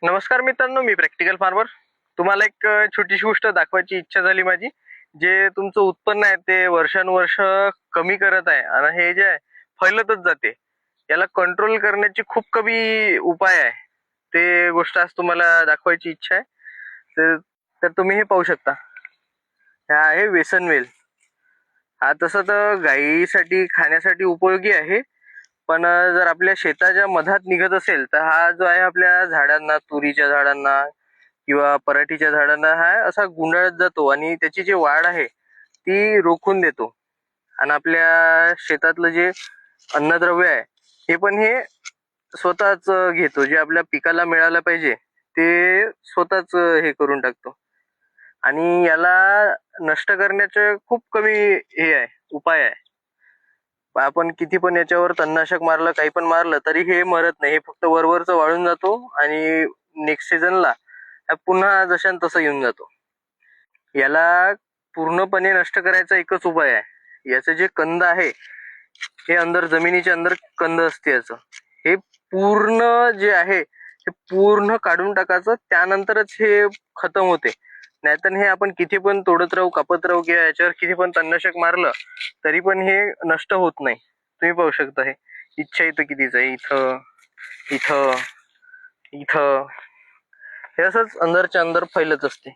नमस्कार मित्रांनो, मी practical farmer. तुम्हाला एक छोटीशी गोष्ट दाखवायची इच्छा झाली माझी. जे तुमचं उत्पन्न आहे ते वर्षानुवर्ष कमी करत आहे आणि हे जे आहे फैलतच जाते. याला कंट्रोल करण्याची खूप कमी उपाय आहे. ते गोष्ट आज तुम्हाला दाखवायची इच्छा आहे. तर तर तुम्ही हे पाहू शकता. हा आहे वेसन वेल. हा तसं तर गायीसाठी खाण्यासाठी उपयोगी आहे, पण जर आपल्या शेताच्या मधात निघत असेल तर हा जो आहे आपल्या झाडांना, तुरीच्या झाडांना किंवा पराठीच्या झाडांना हा असा गुंडाळत जातो आणि त्याची जी वाढ आहे ती रोखून देतो. आणि आपल्या शेतातलं जे अन्नद्रव्य आहे हे पण हे स्वतःच घेतो. जे आपल्या पिकाला मिळालं पाहिजे ते स्वतःच हे करून टाकतो. आणि याला नष्ट करण्याचे खूप कमी हे आहे, उपाय आहे. आपण किती पण याच्यावर तणनाशक मारलं, काही पण मारलं तरी हे मरत नाही. हे फक्त वरवरच वाळून जातो आणि नेक्स्ट सीझनला पुन्हा जशान तसं येऊन जातो. याला पूर्णपणे नष्ट करायचा एकच उपाय आहे. याचे जे कंद आहे हे अंदर जमिनीच्या अंदर कंद असते याचं, हे पूर्ण जे आहे हे पूर्ण काढून टाकायचं. त्यानंतरच हे खतम होते. नाहीतर हे आपण किती पण तोडत राहू, कापत राहू किंवा याच्यावर किती पण तणनाशक मारलं तरी पण हे नष्ट होत नाही. तुम्ही पाहू शकता हे इच्छा इथं कितीच आहे, इथं इथं इथं हे असंच अंदरच्या अंदर फैलत असते.